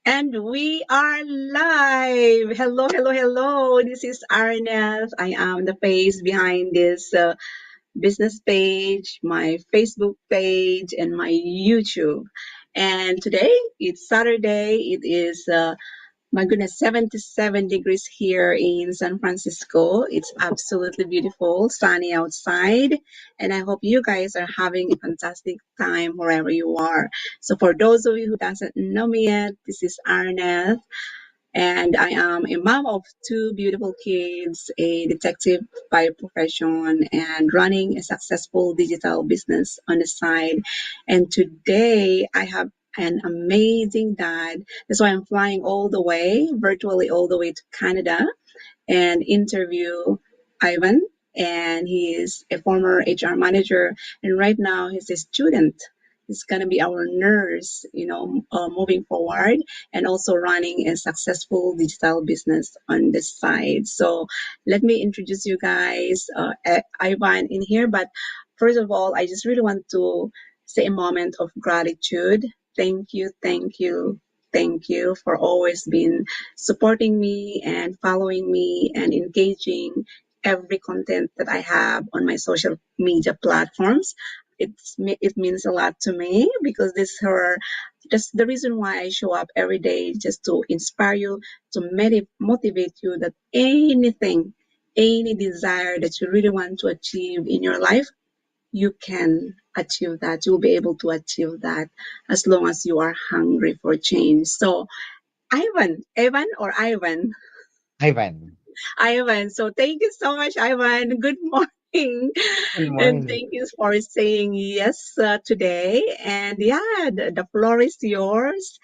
And we are live. Hello, hello, hello. This is Arnel. I am the face behind this business page, my Facebook page, and my YouTube. And today it's Saturday. It is my goodness, 77 degrees here in San Francisco. It's absolutely beautiful, sunny outside, and I hope you guys are having a fantastic time wherever you are. So for those of you who doesn't know me yet, this is Arnett, and I am a mom of two beautiful kids, a detective by profession, and running a successful digital business on the side. And today I have an amazing dad. That's why I'm flying all the way, virtually all the way to Canada and interview Ivan. And he is a former HR manager, and right now he's a student. He's gonna be our nurse, moving forward, and also running a successful digital business on the side. So let me introduce you guys, Ivan in here. But first of all, I just really want to say a moment of gratitude. Thank you, thank you, thank you for always being supporting me and following me and engaging every content that I have on my social media platforms. It means a lot to me because that's the reason why I show up every day, just to inspire you, to motivate you that any desire that you really want to achieve in your life, you can achieve that. You'll be able to achieve that as long as you are hungry for change. So Ivan or Ivan? Ivan. Ivan. So thank you so much, Ivan. Good morning. Good And morning. thank you for saying yes today. And yeah, the floor is yours.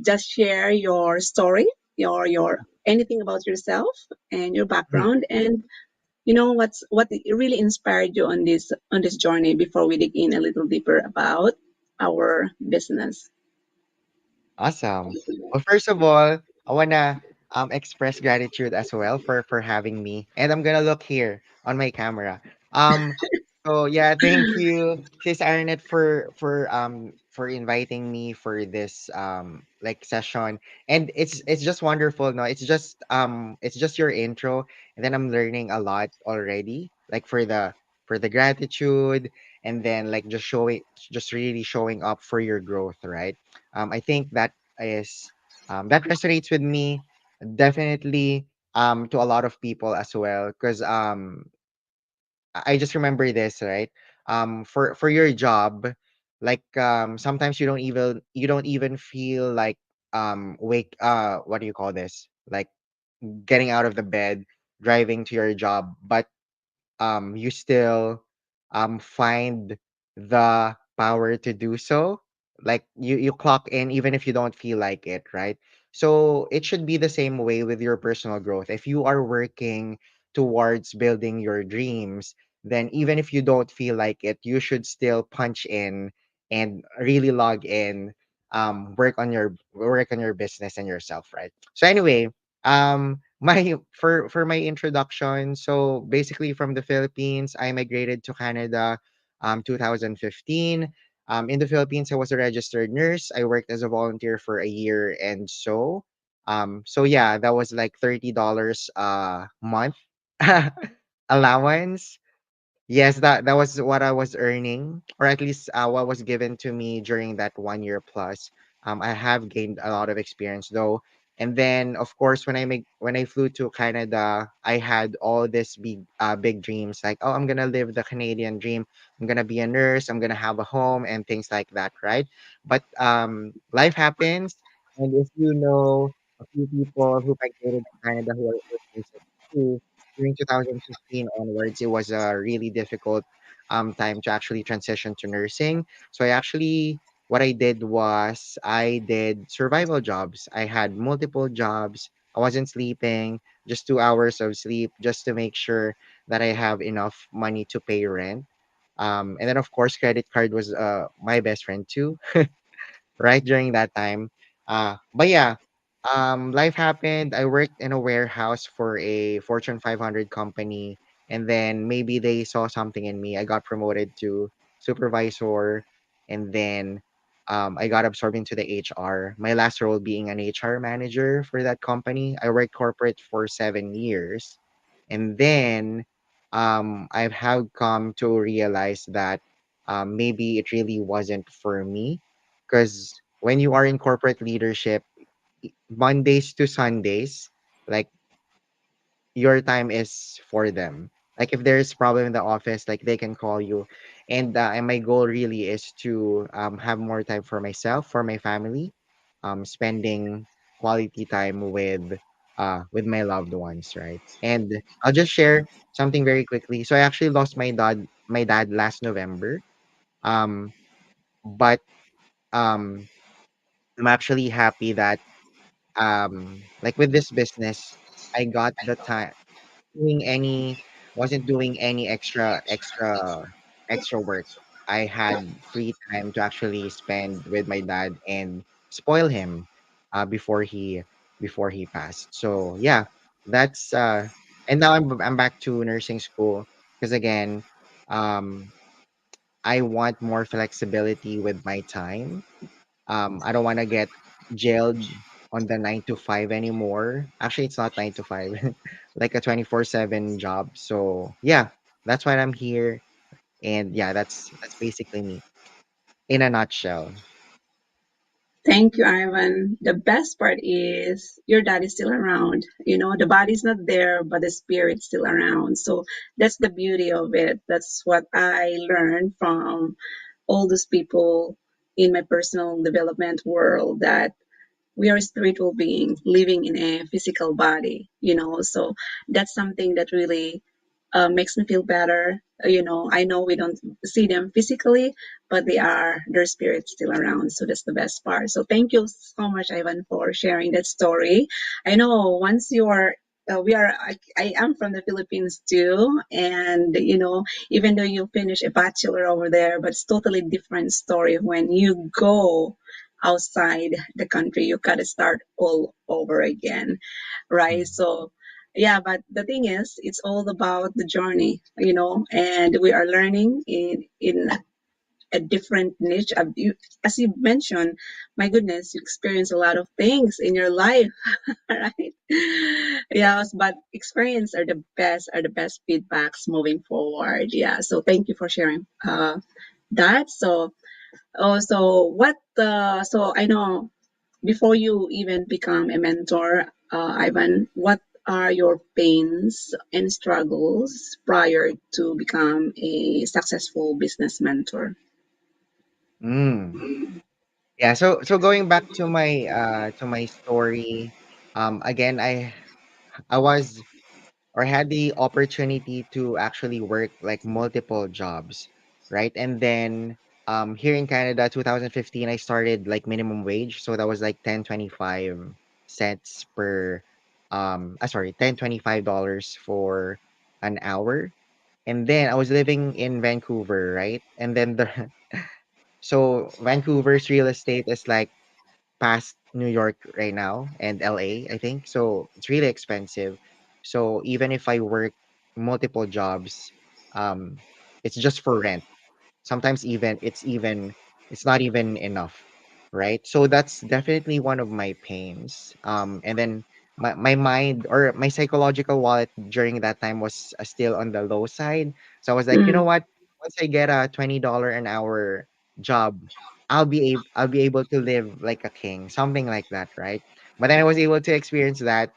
Just share your story, your anything about yourself and your Mhm. background, and what really inspired you on this journey before we dig in a little deeper about our business. Awesome. Well, first of all, I wanna express gratitude as well for having me. And I'm gonna look here on my camera. Um so yeah, thank you, Sis Arnett, for inviting me for this like session. And it's just wonderful, no? It's just your intro, and then I'm learning a lot already. Like for the gratitude, and then like just really showing up for your growth, right? I think is that resonates with me definitely, to a lot of people as well, because I just remember this, right? For your job, like sometimes you don't even feel like wake what do you call this, like getting out of the bed, driving to your job, but you still find the power to do so. Like you clock in even if you don't feel like it, right? So it should be the same way with your personal growth. If you are working towards building your dreams, then even if you don't feel like it, you should still punch in and really log in, work on your business and yourself, right? So anyway, my for my introduction, so basically from the Philippines, I migrated to Canada 2015. In the Philippines, I was a registered nurse. I worked as a volunteer for a year, and so yeah, that was like $30 a month allowance. Yes, that was what I was earning, or at least what was given to me during that 1 year plus. I have gained a lot of experience though, and then of course when I flew to Canada, I had all this big dreams like, oh, I'm gonna live the Canadian dream. I'm gonna be a nurse. I'm gonna have a home and things like that, right? But life happens, and if you know a few people who migrated to Canada who are nurses too, during 2015 onwards, it was a really difficult time to actually transition to nursing. So what I did was I did survival jobs. I had multiple jobs. I wasn't sleeping, just 2 hours of sleep, just to make sure that I have enough money to pay rent. And then of course, credit card was my best friend too, right during that time. But yeah, life happened. I worked in a warehouse for a Fortune 500 company, and then maybe they saw something in me. I got promoted to supervisor, and then I got absorbed into the HR. My last role being an HR manager for that company. I worked corporate for 7 years, and then I have come to realize that maybe it really wasn't for me, because when you are in corporate leadership, Mondays to Sundays, like your time is for them. Like if there's problem in the office, like they can call you, and my goal really is to have more time for myself, for my family, spending quality time with my loved ones, right? And I'll just share something very quickly. So I actually lost my dad last November. Um, but um, I'm actually happy that like with this business, I got the time doing any wasn't doing any extra work. I had free time to actually spend with my dad and spoil him before he passed. So yeah, that's and now I'm back to nursing school because again, um I want more flexibility with my time. I don't want to get jailed on the 9 to 5 anymore. Actually, it's not 9 to 5, like a 24/7 job. So yeah, that's why I'm here. And yeah, that's basically me in a nutshell. Thank you, Ivan. The best part is your dad is still around. You know, the body's not there, but the spirit's still around. So that's the beauty of it. That's what I learned from all those people in my personal development world, that we are spiritual beings living in a physical body, you know. So that's something that really makes me feel better. You know, I know we don't see them physically, but their spirits still around. So that's the best part. So thank you so much, Ivan, for sharing that story. I know once you are I am from the Philippines too, and you know, even though you finish a bachelor over there, but it's totally different story when you go outside the country. You gotta start all over again, right? Mm. So yeah, but the thing is, it's all about the journey, you know, and we are learning in a different niche. As you mentioned, my goodness, you experience a lot of things in your life, right? Yes, but experience are the best feedbacks moving forward. Yeah, so thank you for sharing that. So so so I know before you even become a mentor, Ivan, what are your pains and struggles prior to become a successful business mentor? Mm. Yeah, so going back to my story, again, I was or had the opportunity to actually work like multiple jobs, right? And then here in Canada, 2015, I started like minimum wage, so that was like 10.25 cents per sorry, $10.25 for an hour. And then I was living in Vancouver, right? And then the so Vancouver's real estate is like past New York right now and LA, I think. So it's really expensive. So even if I work multiple jobs, um, it's just for rent. Sometimes it's not even enough, right? So that's definitely one of my pains. And then my mind or my psychological wallet during that time was still on the low side. So I was like, you know Mm, what? Once I get a $20 an hour job, I'll be able to live like a king, something like that, right? But then I was able to experience that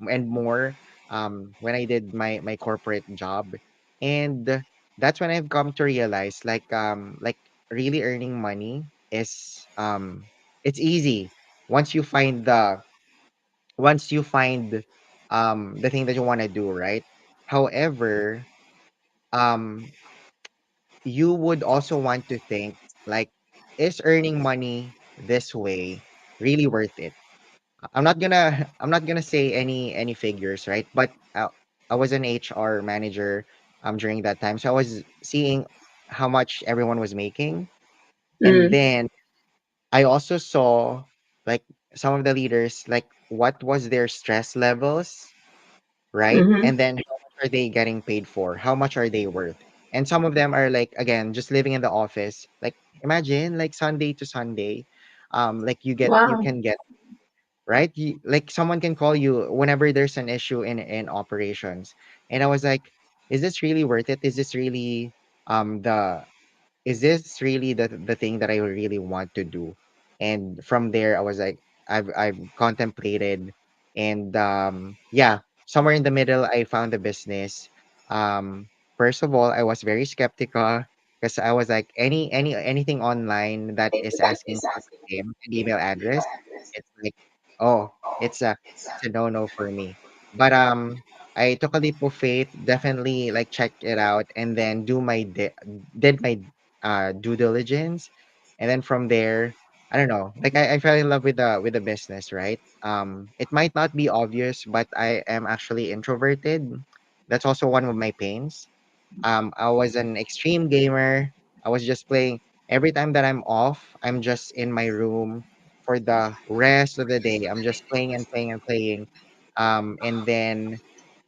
and more when I did my corporate job. And that's when I've come to realize like really earning money is it's easy once you find the thing that you want to do, right? However, um you would also want to think like, is earning money this way really worth it? I'm not gonna say any figures, right? But I was an HR manager during that time, so I was seeing how much everyone was making, and mm, then I also saw like some of the leaders, like what was their stress levels, right? mm-hmm, And then how much are they getting paid for? How much are they worth? And some of them are like again just living in the office, like Imagine like Sunday to Sunday, like you Wow. can get right? Like someone can call you whenever there's an issue in operations. And I was like, is this really worth it? Is this really the is this really the thing that I really want to do? And from there I was like, I've contemplated and yeah, somewhere in the middle I found the business. First of all, I was very skeptical because I was like anything online that is asking for my name and email address, it's like, oh, it's a no-no for me. But I took a leap of faith, definitely like check it out and then did my due diligence, and then from there, I don't know, like I fell in love with the business, right? It might not be obvious, but I am actually introverted. That's also one of my pains. I was an extreme gamer. I was just playing every time that I'm off. I'm just in my room for the rest of the day. I'm just playing and playing and playing. And then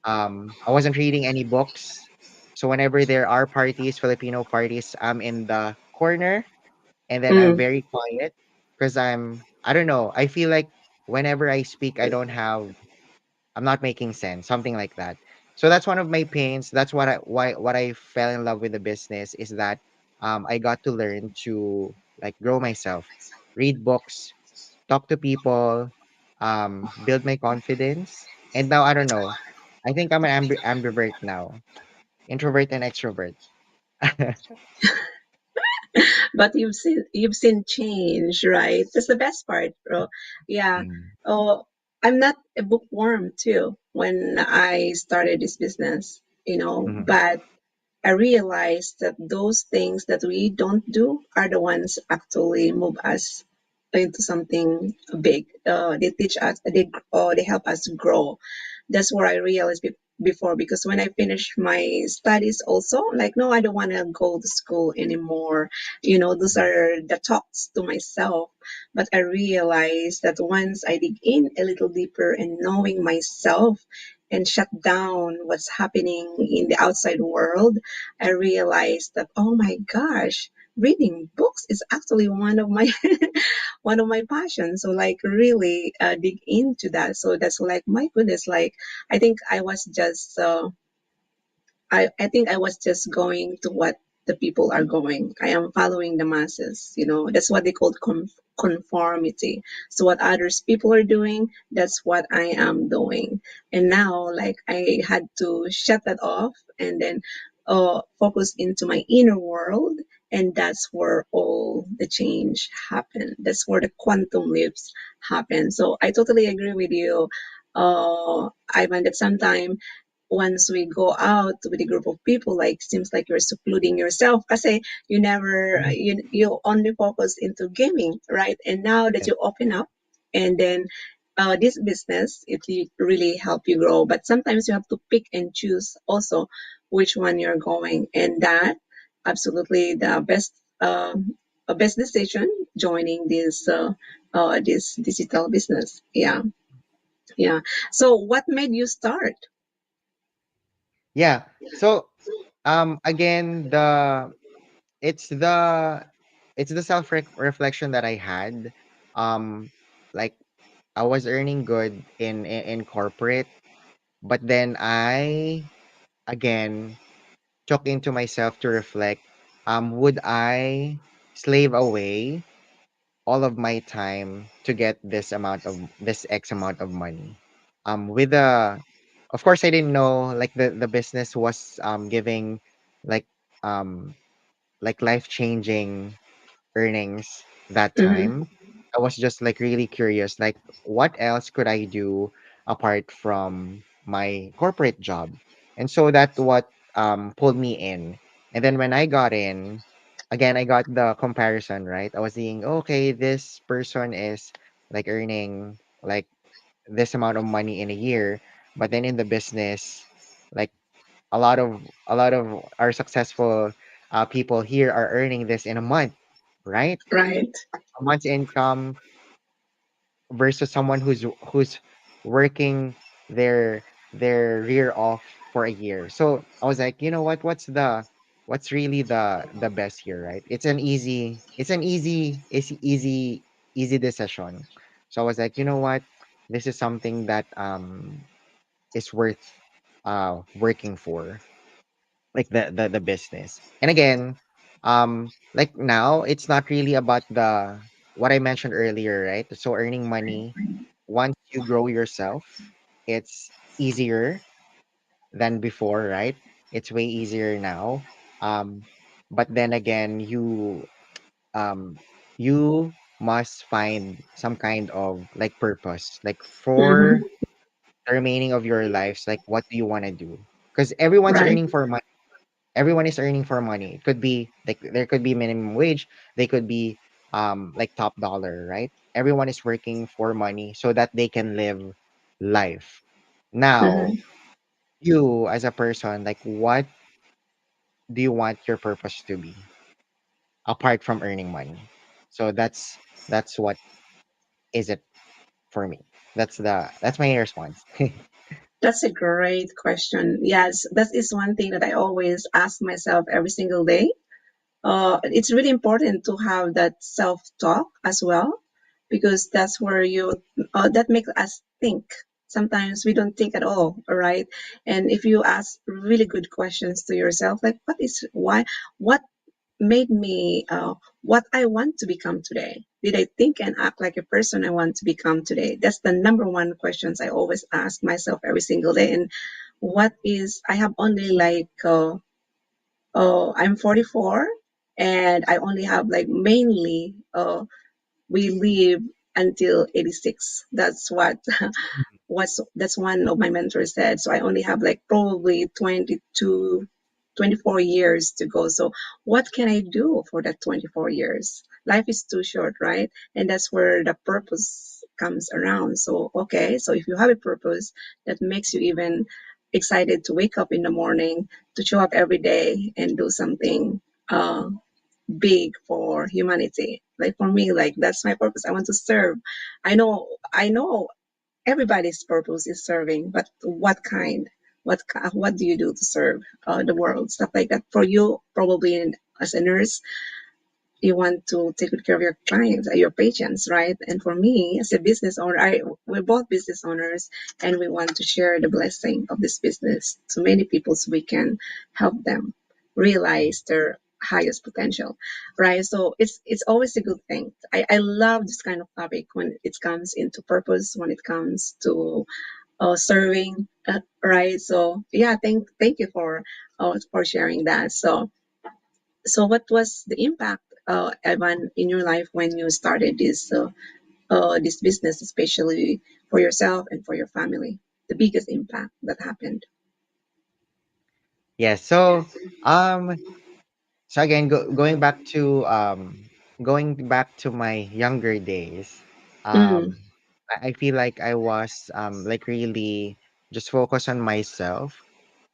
I wasn't reading any books. So whenever there are parties, Filipino parties, I'm in the corner and then I'm Mm. very quiet because I don't know. I feel like whenever I speak, I'm not making sense, something like that. So that's one of my pains. That's what I fell in love with the business is that I got to learn to like grow myself, read books, talk to people, build my confidence. And now I don't know. I think I'm an ambivert now, introvert and extrovert. But you've seen change, right? That's the best part, bro. Yeah. Mm, Oh, I'm not a bookworm too when I started this business, mhm, but I realized that those things that we don't do are the ones actually move us into something big. They teach us, they help us grow. That's what I realized before, because when I finished my studies, also like, no, I don't want to go to school anymore. Those mhm, are the talks to myself. But I realized that once I dig in a little deeper and knowing myself and shut down what's happening in the outside world, I realized that, oh my gosh, reading books is actually one of my one of my passions. So like really dig into that. So that's like, my goodness, like I think I was just I think I was just going to what the people are going. I am following the masses. That's what they call conformity. So what others people are doing, that's what I am doing. And now, like, I had to shut that off and then focus into my inner world. And that's where all the change happened. That's where the quantum leaps happen. So I totally agree with you, Ivan, that sometimes once we go out with a group of people, like seems like you're secluding yourself kasi you never mhm. you only focus into gaming, right? And now that Yeah. you open up, and then this business, really help you grow, but sometimes you have to pick and choose also which one you're going, and that absolutely the best decision, joining this digital business. Yeah. Yeah. So what made you start? Yeah. So again it's the it's the self reflection that I had. Um like I was earning good in corporate, but then I again took into myself to reflect, would I slave away all of my time to get this X amount of money? With the of course I didn't know like the business was giving like um life changing earnings that Mm-hmm. time. I was just like really curious, like what else could I do apart from my corporate job? And so that what pulled me in. And then when I got in, again I got the comparison, right? I was seeing, okay, this person is like earning like this amount of money in a year, but then in the business, like a lot of our successful people here are earning this in a month, right? Right. A month's income versus someone who's working their rear off for a year. So I was like, you know what? what's really the best here, right? It's an easy decision. So I was like, you know what? This is something that is worth working for, like the business. And again, like now it's not really about the what I mentioned earlier, right? So earning money, once you grow yourself, it's easier than before, right? It's way easier now. Um, but then again, um you must find some kind of like purpose, like for Mm-hmm. the remaining of your lives, like what do you want to do? Because everyone's Right. earning for money. Everyone is earning for money. It could be like there could be minimum wage, they could be like top dollar, right? Everyone is working for money so that they can live life. Now, Mm-hmm. you as a person, like what do you want your purpose to be apart from earning money? So that's what is it for me. That's my response. That's a great question. Yes, that is one thing that I always ask myself every single day. It's really important to have that self talk as well, because that's where that makes us think. Sometimes we don't think at all right? And if you ask really good questions to yourself, like what made me what I want to become today, did I think and act like a person I want to become today? That's the number one questions I always ask myself every single day. And what is I have only like I'm 44, and I only have like mainly we live until 86. That's what that's one of my mentors said. So I only have like probably 22, 24 years to go. So what can I do for that 24 years? Life is too short, right? And that's where the purpose comes around. So okay, so if you have a purpose that makes you even excited to wake up in the morning, to show up every day and do something uh, big for humanity. Like for me, like that's my purpose. I want to serve. I know everybody's purpose is serving, but what kind? What do you do to serve the world? Stuff like that. For you, probably as a nurse, you want to take good care of your clients, your patients, right? And for me, as a business owner, we're both business owners, and we want to share the blessing of this business to many people so we can help them realize their highest potential, right? So it's always a good thing. I love this kind of topic when it comes into purpose, when it comes to serving, right? So yeah, thank you for sharing that. So what was the impact, Evan, in your life when you started this business, especially for yourself and for your family? The biggest impact that happened. Yeah, um so again, going back to my younger days, Mm, I feel like I was like really just focused on myself.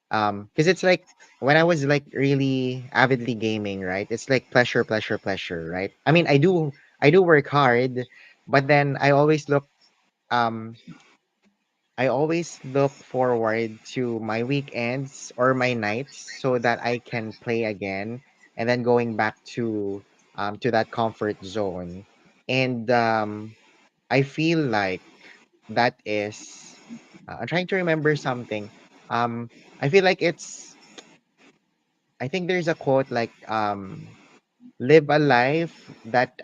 Because it's like when I was like really avidly gaming, right? It's like pleasure, pleasure, pleasure, right? I mean, I do work hard, but then um I always look forward to my weekends or my nights so that I can play again and then going back to that comfort zone. And I feel like that is I'm trying to remember something. I feel like I think there's a quote like live a life that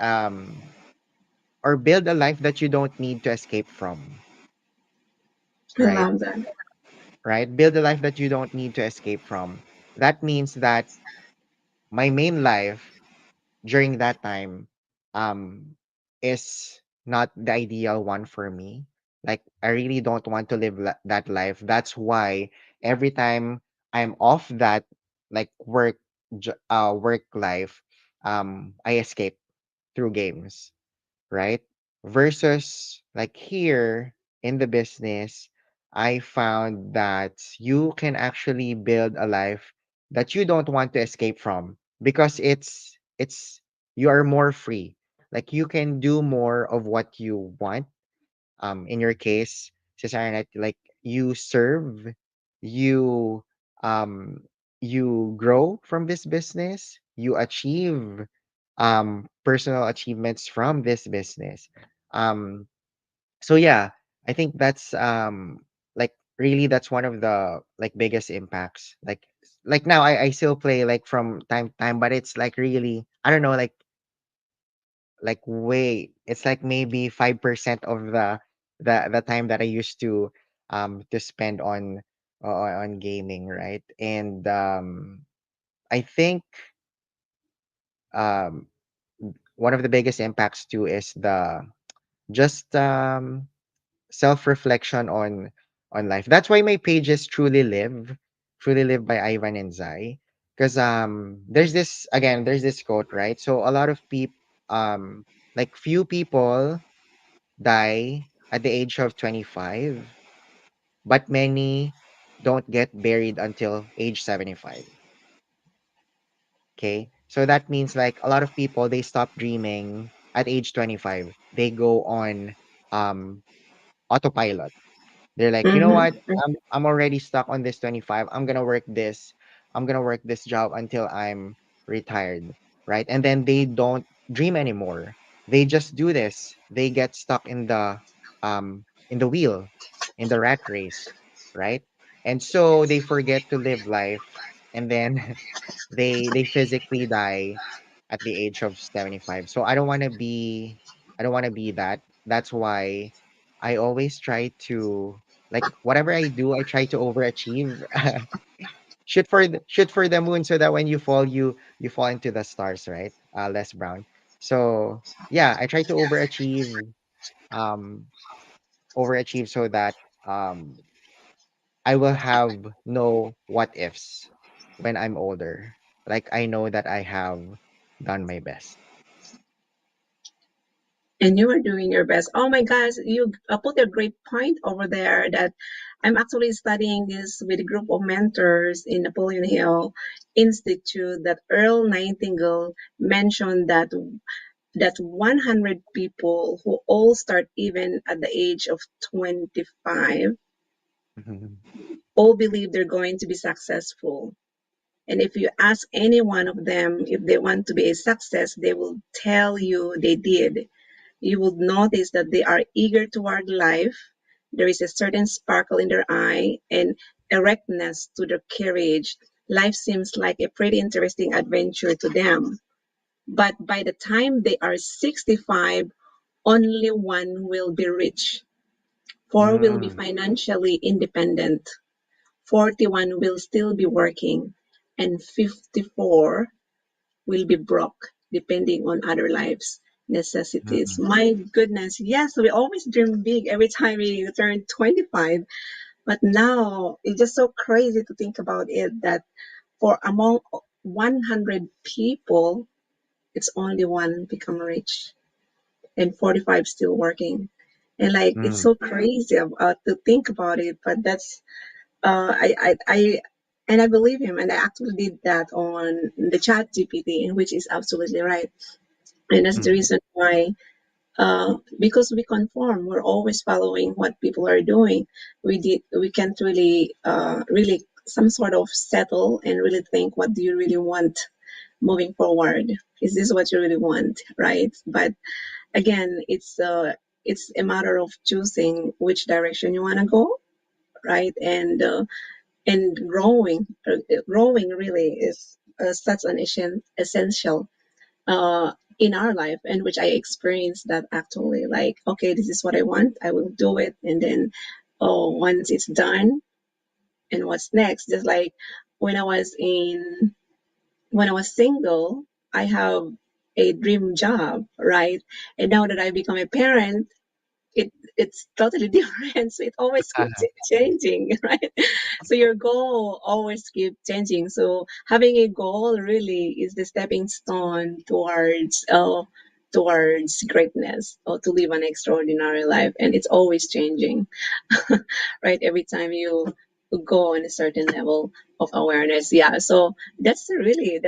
or build a life that you don't need to escape from, I right? love that. Right? Build a life that you don't need to escape from. That means that my main life during that time um is not the ideal one for me. Like I really don't want to live that life. That's why every time I'm off that like work life, I escape through games, right? Versus like here in the business, I found that you can actually build a life that you don't want to escape from because it's you are more free. Like you can do more of what you want. In your case, Cesarian, like you serve, you um you grow from this business, you achieve personal achievements from this business. Um so yeah, I think that's like really that's one of the like biggest impacts. Like now I still play like from time to time, but it's like really I don't know like way it's like maybe 5% of the time that I used to spend on gaming, right? And I think um one of the biggest impacts too is the just self-reflection on life. That's why my pages truly live by Ivan and Zai. Because there's this quote, right? So a lot of people like few people die at the age of 25, but many don't get buried until age 75. Okay? So that means like a lot of people they stop dreaming at age 25. They go on um autopilot. They're like, you know what? Mm-hmm. I'm already stuck on this 25. I'm gonna work this job until I'm retired, right? And then they don't dream anymore. They just do this. They get stuck in the wheel, in the rat race, right? And so they forget to live life, and then they physically die at the age of 75. So I don't want to be that. That's why I always try to like whatever I do, I try to overachieve. Shoot for the moon so that when you fall you fall into the stars, right? Les Brown. So yeah, I try to um overachieve so that um I will have no what ifs when I'm older. Like I know that I have done my best. And you are doing your best. Oh my gosh, you put a great point over there that I'm actually studying this with a group of mentors in Napoleon Hill Institute that Earl Nightingale mentioned that 100 people who all start even at the age of 25 Mhm. all believe they're going to be successful. And if you ask any one of them if they want to be a success, they will tell you they did. You would notice that they are eager toward life. There is a certain sparkle in their eye and erectness to their carriage. Life seems like a pretty interesting adventure to them. But by the time they are 65, only one will be rich, four will be Mm, financially independent, 41 will still be working, and 54 will be broke, depending on other lives' necessities. mm, My goodness, yes, we always dream big every time we turn 25, but now it's just so crazy to think about it that for among 100 people, it's only one become rich and 45 still working. And like it's mm, so crazy to think about it, but that's I and I believe him, and I actually did that on the Chat GPT, which is absolutely right, and that's the mm, reason why. Because we conform, we're always following what people are doing. We can't really some sort of settle and really think what do you really want moving forward. Is this what you really want, right? But again, it's a matter of choosing which direction you want to go, right? And growing really is such an essential in our life, and which I experienced that actually, like, okay, this is what I want, I will do it, and then oh, once it's done, and what's next? Just like when I was in when I was single, I have a dream job, right? And now that I become a parent, it's totally different. So it always keeps uh-huh, changing, right? So your goal always keep changing. So having a goal really is the stepping stone towards greatness or to live an extraordinary life, and it's always changing, right? Every time you go on a certain level of awareness. Yeah. So that's really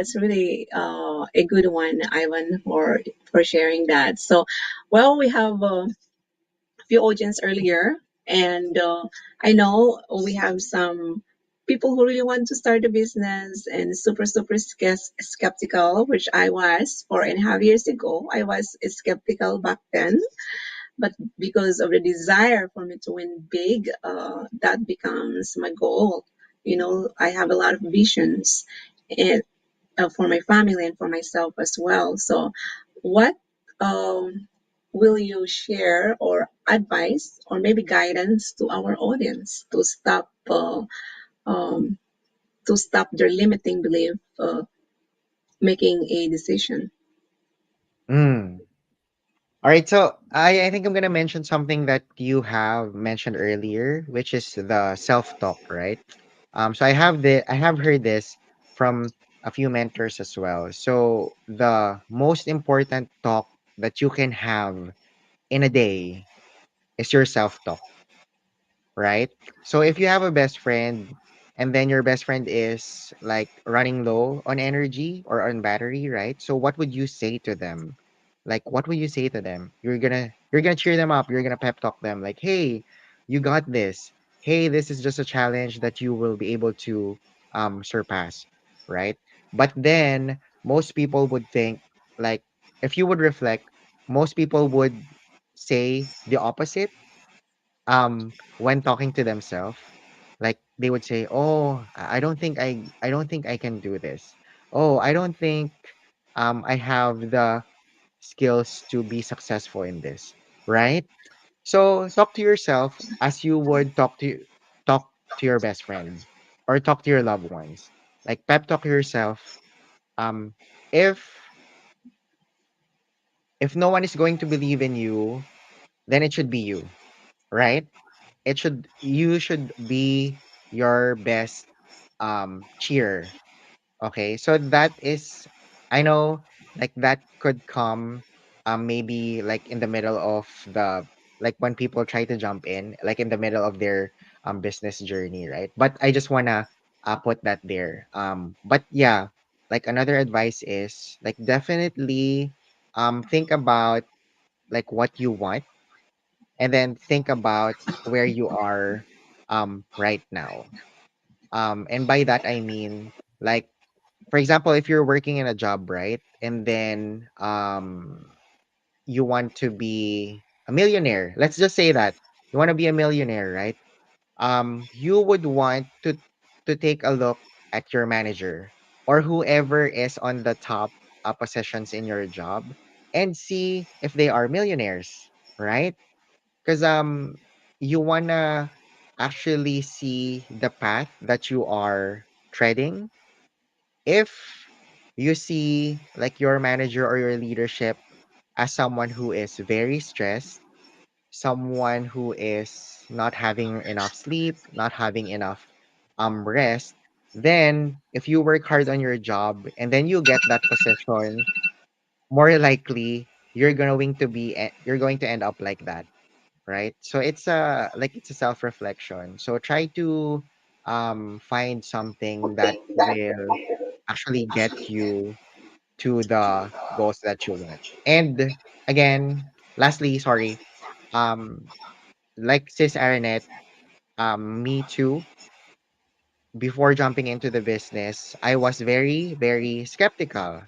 a good one, Ivan, for sharing that. So well, we have few audience earlier, and I know we have some. people who really want to start a business and super skeptical, which I was 4.5 years ago. I was skeptical back then, but because of the desire for me to win big, that becomes my goal. I have a lot of visions, and for my family and for myself as well. So, what um, will you share or advice or maybe guidance to our audience um, to stop their limiting belief making a decision? Mm. All right, so I think I'm gonna mention something that you have mentioned earlier, which is the self-talk, right? So I have heard this from a few mentors as well. So the most important talk that you can have in a day is your self-talk, right? So if you have a best friend and then your best friend is like running low on energy or on battery, right? So what would you say to them? Like what would you say to them? You're gonna cheer them up, you're gonna pep talk them like, hey, you got this. Hey, this is just a challenge that you will be able to surpass, right? But then most people would think like if you would reflect, most people would say the opposite when talking to themselves. Like they would say, oh, I don't think I can do this. Oh, I don't think I have the skills to be successful in this, right? So talk to yourself as you would talk to your best friend or talk to your loved ones. Like pep talk yourself. um if if no one is going to believe in you, then it should be you, right? You should be your best cheer. Okay, so that is, I know, like that could come maybe like in the middle of the, like when people try to jump in like in the middle of their business journey, right? But I just wanna put that there. But yeah, like another advice is like definitely think about like what you want, and then think about where you are right now. And by that I mean, like, for example, if you're working in a job, right? And then you want to be a millionaire. Let's just say that you want to be a millionaire, right? You would want to take a look at your manager or whoever is on the top positions in your job and see if they are millionaires, right? Because you wanna actually see the path that you are treading. If you see like your manager or your leadership as someone who is very stressed, someone who is not having enough sleep, not having enough rest, then if you work hard on your job and then you get that position, more likely you're going to end up like that, right? So it's a like it's a self-reflection. So try to find something that will actually get you to the goals that you want. And again, lastly, sorry, um, like Sis Aranet, me too. Before jumping into the business, I was very, very skeptical,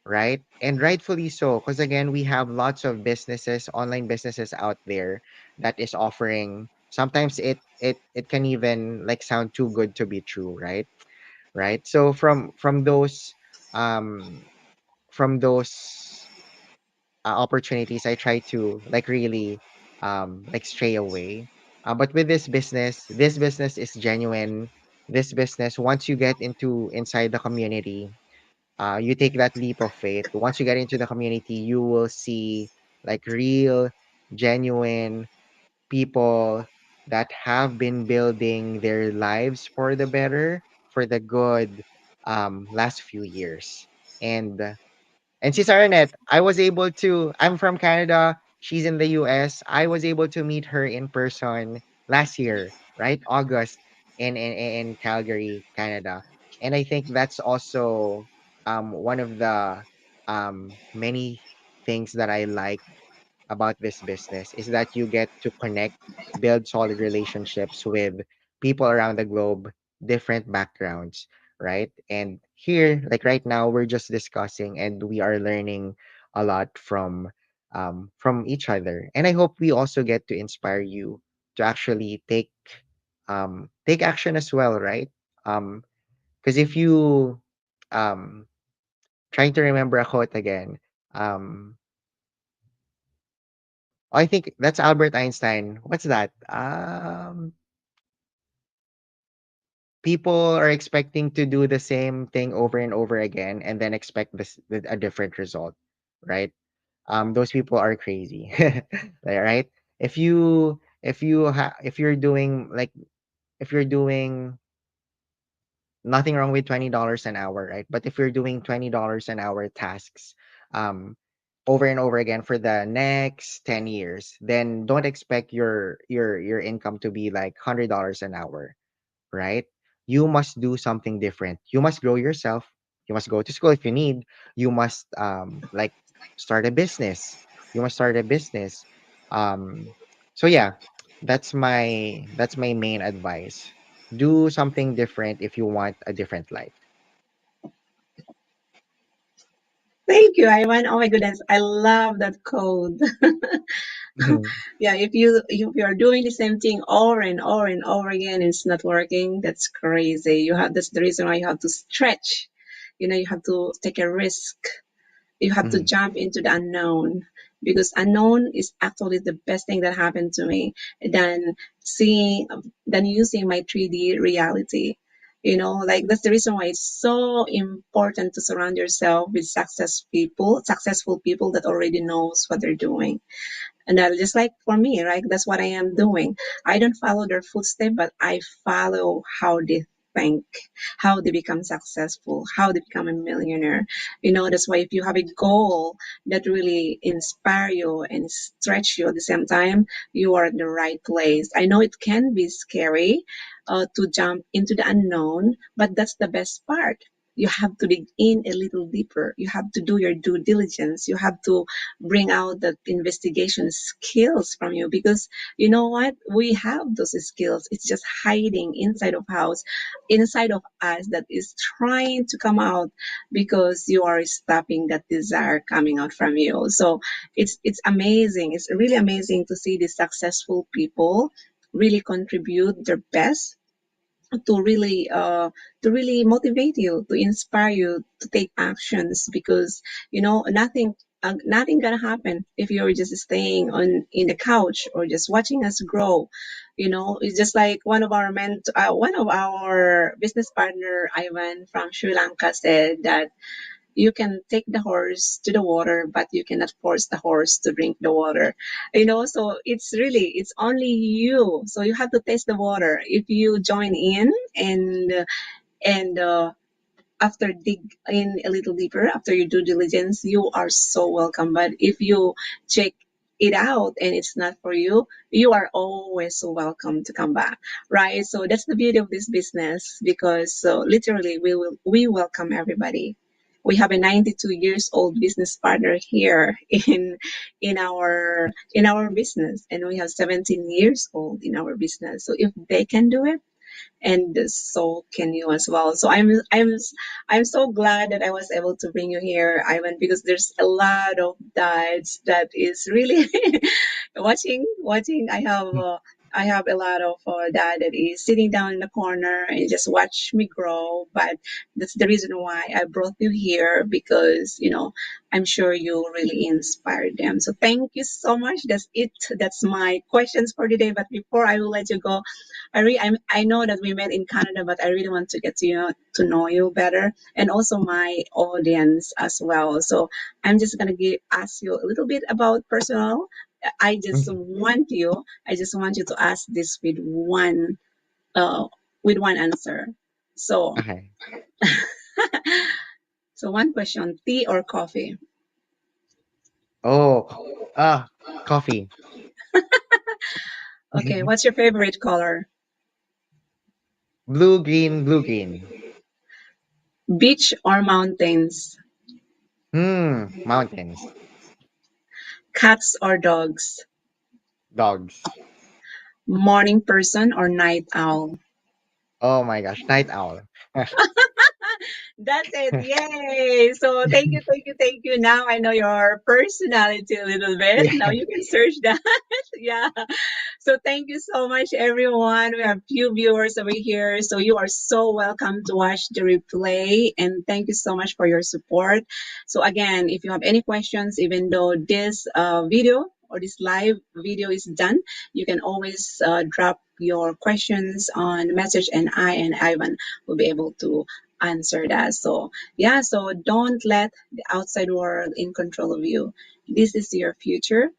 right? And rightfully so, because again, we have lots of businesses, online businesses out there that is offering. Sometimes it can even like sound too good to be true, right? Right. So um from those opportunities, I try to like really like stray away. But with this business is genuine. This business, once you get into inside the community, you take that leap of faith. Once you get into the community, you will see like real, genuine people that have been building their lives for the better, for the good, last few years. And she's Arnett. I'm from Canada. She's in the US. I was able to meet her in person last year, right? August in Calgary, Canada. And I think that's also one of the many things that I like about this business is that you get to connect, build solid relationships with people around the globe different backgrounds, right? And here, like right now, we're just discussing and we are learning a lot from each other. And I hope we also get to inspire you to actually take action as well, right? Because if you um trying to remember a quote again, um I think that's Albert Einstein. What's that? People are expecting to do the same thing over and over again and then expect a different result, right? Those people are crazy. Right? If you're doing like if you're doing nothing wrong with $20 an hour, right? But if you're doing $20 an hour tasks um over and over again for the next 10 years, then don't expect your income to be like $100 an hour, right? You must do something different. You must grow yourself. You must go to school if you need. You must like start a business. You must start a business. Um so yeah, that's my main advice. Do something different if you want a different life. Thank you, Ivan. Oh my goodness, I love that code. Mhm. Yeah, if you are doing the same thing over and over and over again, it's not working. That's crazy. That's the reason why you have to stretch. You have to take a risk. You have to Mhm. jump into the unknown, because unknown is actually the best thing that happened to me than seeing than using my 3D reality. Like that's the reason why it's so important to surround yourself with successful people that already knows what they're doing. And just like for me, right? That's what I am doing. I don't follow their footsteps, but I follow how they think, how they become successful, how they become a millionaire. That's why if you have a goal that really inspire you and stretch you at the same time, you are in the right place. I know it can be scary to jump into the unknown, but that's the best part. You have to dig in a little deeper. You have to do your due diligence. You have to bring out the investigation skills from you, because you know what, we have those skills. It's just hiding inside of us, that is trying to come out, because you are stopping that desire coming out from you. So it's amazing. It's really amazing to see these successful people really contribute their best to really motivate you, to inspire you to take actions, because nothing gonna happen if you're just staying on in the couch or just watching us grow. It's just like one of our business partner, Ivan from Sri Lanka, said that you can take the horse to the water, but you cannot force the horse to drink the water. So it's only you. So you have to taste the water. If you join in and after dig in a little deeper, after your due diligence, you are so welcome. But if you check it out and it's not for you, you are always so welcome to come back, right? So that's the beauty of this business, because literally we welcome everybody. We have a 92 years old business partner here in our business, and we have 17 years old in our business. So if they can do it, and so can you as well. So I'm so glad that I was able to bring you here, Ivan, because there's a lot of dads that is really watching. I have a lot of dad that is sitting down in the corner and just watch me grow. But that's the reason why I brought you here, because I'm sure you really inspired them. So thank you so much. That's it. That's my questions for today. But before I will let you go, I know that we met in Canada, but I really want to get to know you better, and also my audience as well. So I'm just gonna ask you a little bit about personal. Mhm. I just want you to ask this uh with one answer. So Okay. so one question: tea or coffee? Oh, coffee. Okay, what's your favorite color? Blue, green, blue, green. Beach or mountains? Mountains. Cats or dogs? Dogs. Morning person or night owl? Oh my gosh, night owl. That's it. Yay. So thank you, thank you, thank you. Now I know your personality a little bit. Now Yeah. you can search that. Yeah. So thank you so much, everyone. We have few viewers over here. So you are so welcome to watch the replay. And thank you so much for your support. So again, if you have any questions, even though this video or this live video is done, you can always drop your questions on message, and I and Ivan will be able to answer that. So yeah, so don't let the outside world in control of you. This is your future,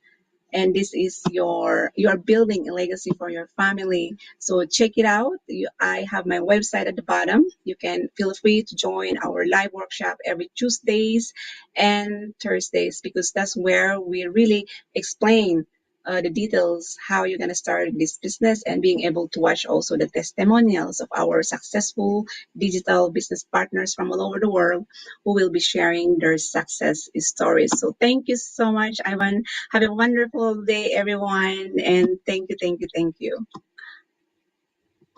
and this is your, you're building a legacy for your family. So check it out. I have my website at the bottom. You can feel free to join our live workshop every Tuesdays and Thursdays, because that's where we really explain the details how you're going to start this business, and being able to watch also the testimonials of our successful digital business partners from all over the world who will be sharing their success stories. So thank you so much, Ivan. Have a wonderful day, everyone. And thank you, thank you, thank you.